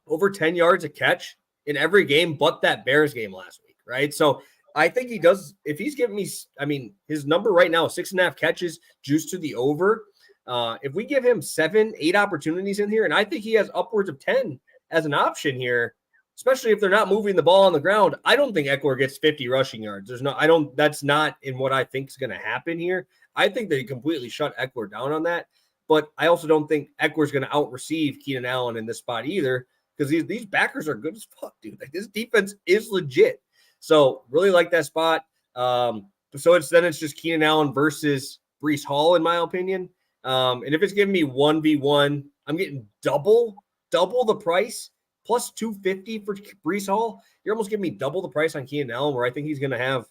over 10 yards a catch in every game but that Bears game last week, right? So I think he does, if he's giving me, I mean, his number right now is 6.5 catches, juice to the over. If we give him 7, 8 opportunities in here, and I think he has upwards of 10 as an option here, especially if they're not moving the ball on the ground, I don't think Eckler gets 50 rushing yards. That's not in what I think is going to happen here. I think they completely shut Eckler down on that, but I also don't think Eckler's going to out-receive Keenan Allen in this spot either, because these backers are good as fuck, dude. Like, this defense is legit. So really like that spot. So it's just Keenan Allen versus Breece Hall, in my opinion. And if it's giving me 1v1, I'm getting double the price, plus 250 for Breece Hall. You're almost giving me double the price on Keenan Allen, where I think he's going to have,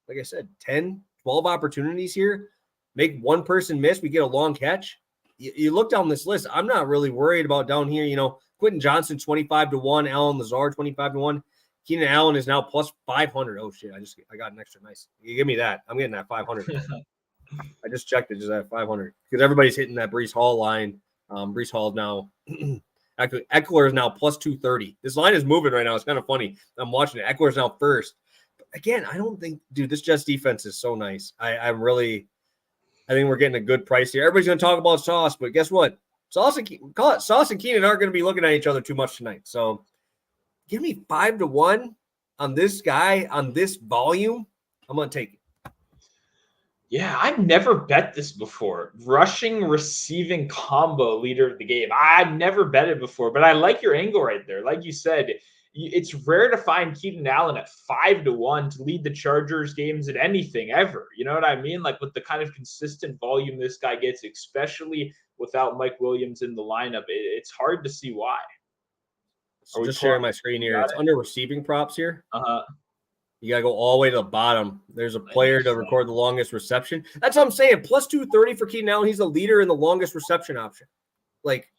like I said, 10, 12 opportunities here. Make one person miss, we get a long catch. You look down this list, I'm not really worried about down here. You know, Quentin Johnson, 25-1, Alan Lazard, 25-1. Keenan Allen is now plus 500. Oh, shit, I got an extra nice. You give me that. I'm getting that 500. I just checked it, just at 500. Because everybody's hitting that Breece Hall line. Breece Hall is now actually, Eckler is now plus 230. This line is moving right now. It's kind of funny. I'm watching it. Eckler is now first. But again, I don't think, dude, this Jets defense is so nice. I think we're getting a good price here. Everybody's going to talk about Sauce, but guess what? Sauce and Keenan aren't going to be looking at each other too much tonight. So give me 5-1 on this guy, on this volume. I'm going to take it. Yeah, I've never bet this before. Rushing, receiving combo leader of the game. I've never bet it before, but I like your angle right there. Like you said, it's rare to find Keenan Allen at 5-1 to lead the Chargers games at anything ever. You know what I mean? Like, with the kind of consistent volume this guy gets, especially without Mike Williams in the lineup, it's hard to see why. So just sharing my screen here. It's under receiving props here. You got to go all the way to the bottom. There's a player to record the longest reception. That's what I'm saying. Plus 230 for Keenan Allen. He's the leader in the longest reception option. Like,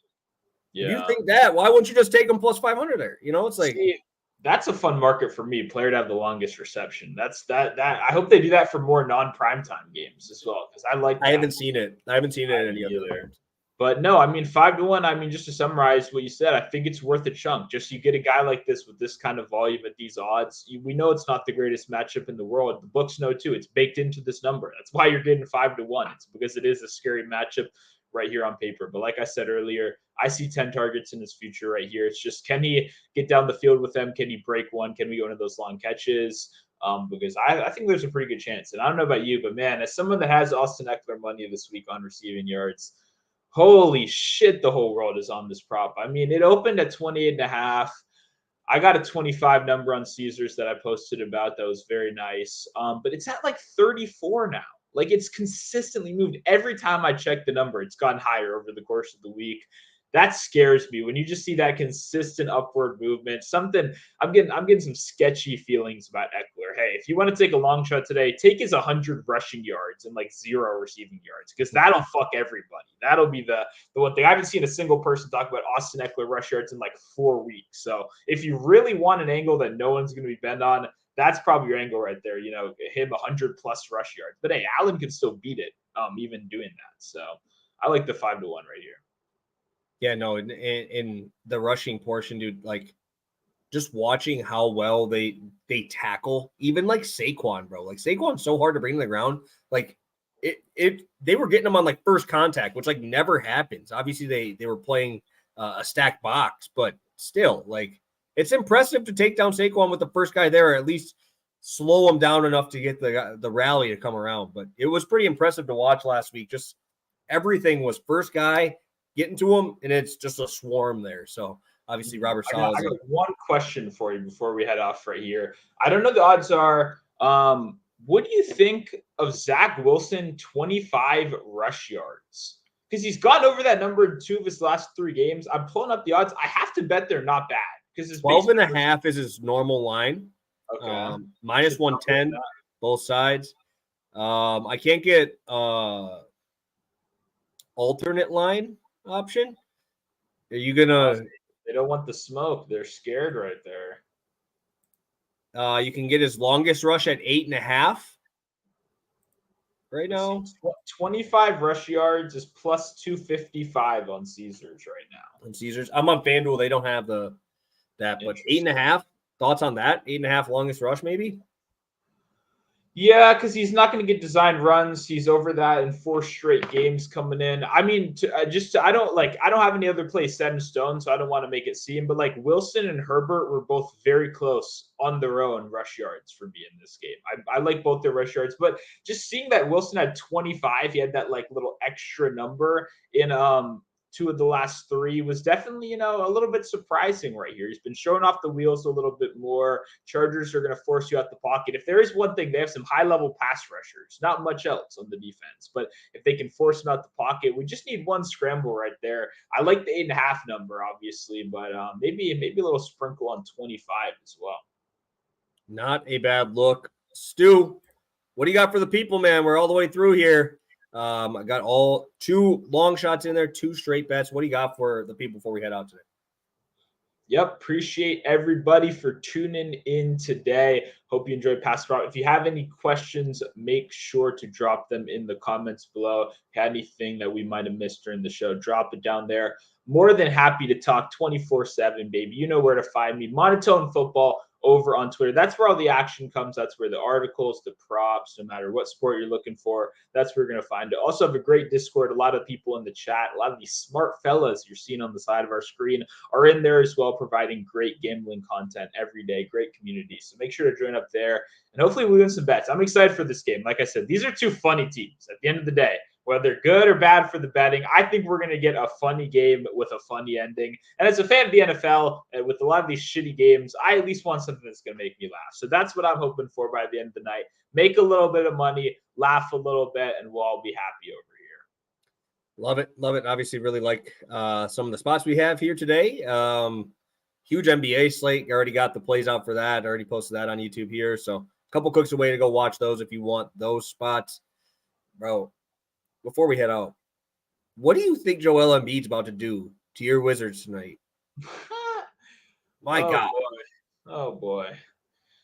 if you think that, why wouldn't you just take him plus 500 there? You know, it's like. See, that's a fun market for me, player to have the longest reception. That I hope they do that for more non-primetime games as well, because I like that. I haven't seen it in any other. But no, I mean, 5-1, I mean, just to summarize what you said, I think it's worth a chunk. Just you get a guy like this with this kind of volume at these odds. We know it's not the greatest matchup in the world. The books know too. It's baked into this number. That's why you're getting 5-1. It's because it is a scary matchup right here on paper. But like I said earlier, I see 10 targets in his future right here. It's just, can he get down the field with them? Can he break one? Can we go into those long catches? because I think there's a pretty good chance. And I don't know about you, but man, as someone that has Austin Eckler money this week on receiving yards, holy shit, the whole world is on this prop. I mean, it opened at 28.5. I got a 25 number on Caesars that I posted about. That was very nice. But it's at like 34 now. Like it's consistently moved. Every time I check the number, it's gone higher over the course of the week. That scares me when you just see that consistent upward movement. Something I'm getting some sketchy feelings about Eckler. Hey, if you want to take a long shot today, take his 100 rushing yards and like 0 receiving yards, because that'll fuck everybody. That'll be the one thing. I haven't seen a single person talk about Austin Eckler rush yards in like 4 weeks. So if you really want an angle that no one's going to be bent on, that's probably your angle right there. You know, him 100 plus rush yards. But hey, Allen can still beat it, even doing that. So I like the 5-1 right here. Yeah, no, in the rushing portion, dude, like just watching how well they tackle, even like Saquon, bro. Like Saquon's so hard to bring to the ground. Like they were getting him on like first contact, which like never happens. Obviously, they were playing a stacked box, but still, like it's impressive to take down Saquon with the first guy there, or at least slow him down enough to get the rally to come around. But it was pretty impressive to watch last week. Just everything was first guy getting to him, and it's just a swarm there. So obviously, Robert Saleh. I got one question for you before we head off right here. I don't know the odds are. What do you think of Zach Wilson 25 rush yards? Because he's gotten over that number in 2 of his last 3 games. I'm pulling up the odds. I have to bet they're not bad, because it's 12.5 is his normal line. Okay. Minus 110 both sides. I can't get alternate line option. Are you gonna? They don't want the smoke. They're scared right there. You can get his longest rush at 8.5 right now. 25 rush yards is plus 255 on Caesars right now. On Caesars, I'm on FanDuel. They don't have that, but 8.5. Thoughts on that? 8.5 longest rush, maybe. Yeah, because he's not going to get designed runs. He's over that in 4 straight games coming in. I mean, I don't have any other play set in stone, so I don't want to make it seem. But like Wilson and Herbert were both very close on their own rush yards for me in this game. I like both their rush yards, but just seeing that Wilson had 25, he had that like little extra number in 2 of the last 3 was definitely, a little bit surprising right here. He's been showing off the wheels a little bit more. Chargers are going to force you out the pocket. If there is one thing, they have some high-level pass rushers, not much else on the defense. But if they can force them out the pocket, we just need one scramble right there. I like the 8.5 number, obviously, but maybe a little sprinkle on 25 as well. Not a bad look. Stu, what do you got for the people, man? We're all the way through here. I got all 2 long shots in there, 2 straight bets. What do you got for the people before we head out today? Yep. Appreciate everybody for tuning in today. Hope you enjoyed Pass Route. If you have any questions, make sure to drop them in the comments below. If you had anything that we might have missed during the show, drop it down there. More than happy to talk 24/7, baby. You know where to find me. Monotone Football over on Twitter. That's where all the action comes. That's where the articles, the props, no matter what sport you're looking for, that's where you're going to find it. Also have a great Discord. A lot of people in the chat, a lot of these smart fellas you're seeing on the side of our screen are in there as well, providing great gambling content every day, great community. So make sure to join up there, and hopefully we win some bets. I'm excited for this game. Like I said, these are 2 funny teams at the end of the day. Whether good or bad for the betting, I think we're going to get a funny game with a funny ending. And as a fan of the NFL, with a lot of these shitty games, I at least want something that's going to make me laugh. So that's what I'm hoping for by the end of the night. Make a little bit of money, laugh a little bit, and we'll all be happy over here. Love it. Love it. Obviously, really like some of the spots we have here today. Huge NBA slate. Already got the plays out for that. Already posted that on YouTube here. So a couple clicks away to go watch those if you want those spots. Bro, before we head out, what do you think Joel Embiid's about to do to your Wizards tonight? My God. Boy. Oh, boy.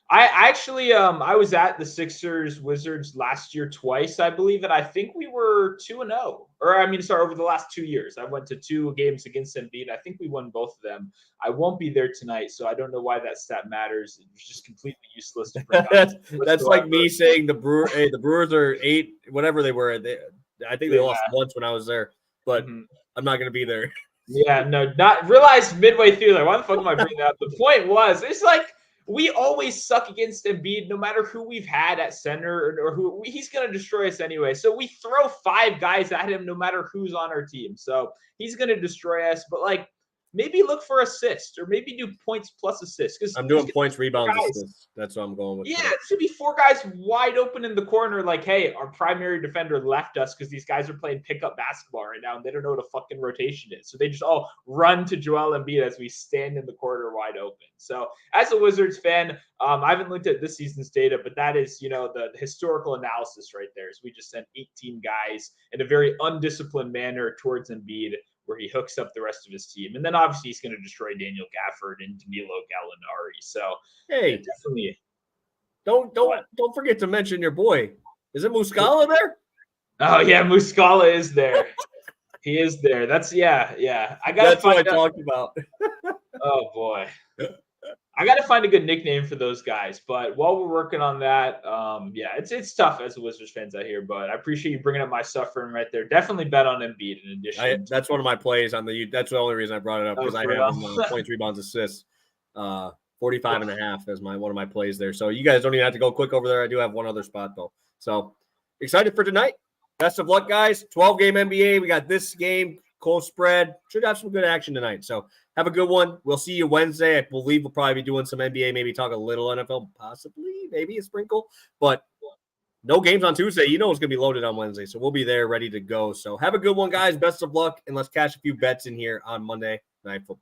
I actually I was at the Sixers Wizards last year twice, I believe, and I think we were 2-0. Over the last 2 years. I went to 2 games against Embiid. I think we won both of them. I won't be there tonight, so I don't know why that stat matters. It was just completely useless to bring up. That's like me saying the Brewers are 8, whatever they were. I think they lost once when I was there, but I'm not going to be there. Yeah, no, not realized midway through. Like, why the fuck am I bringing that up? The point was, it's like, we always suck against Embiid, no matter who we've had at center or who he's going to destroy us anyway. So we throw 5 guys at him, no matter who's on our team. So he's going to destroy us. But like, maybe look for assists or maybe do points plus assists. Because I'm doing points, rebounds, assists. That's what I'm going with. Yeah, it should be 4 guys wide open in the corner. Like, hey, our primary defender left us because these guys are playing pickup basketball right now and they don't know what a fucking rotation is. So they just all run to Joel Embiid as we stand in the corner wide open. So as a Wizards fan, I haven't looked at this season's data, but that is, the historical analysis right there. Is we just sent 18 guys in a very undisciplined manner towards Embiid, where he hooks up the rest of his team. And then obviously he's going to destroy Daniel Gafford and Danilo Gallinari. So hey, definitely. Don't forget to mention your boy. Is it Muscala there? Oh yeah, Muscala is there. He is there. That's yeah. That's what I talked about. Oh boy. I got to find a good nickname for those guys. But while we're working on that, it's tough as a Wizards fans out here. But I appreciate you bringing up my suffering right there. Definitely bet on Embiid in addition. That's one of my plays on the. That's the only reason I brought it up because I have points, rebounds, assists, 45.5 as one of my plays there. So you guys don't even have to go quick over there. I do have one other spot though. So excited for tonight. Best of luck, guys. 12-game NBA. We got this game. Close spread. Should have some good action tonight. So have a good one. We'll see you Wednesday. I believe we'll probably be doing some NBA, maybe talk a little NFL, possibly, maybe a sprinkle. But no games on Tuesday. It's going to be loaded on Wednesday. So we'll be there ready to go. So have a good one, guys. Best of luck. And let's cash a few bets in here on Monday Night Football.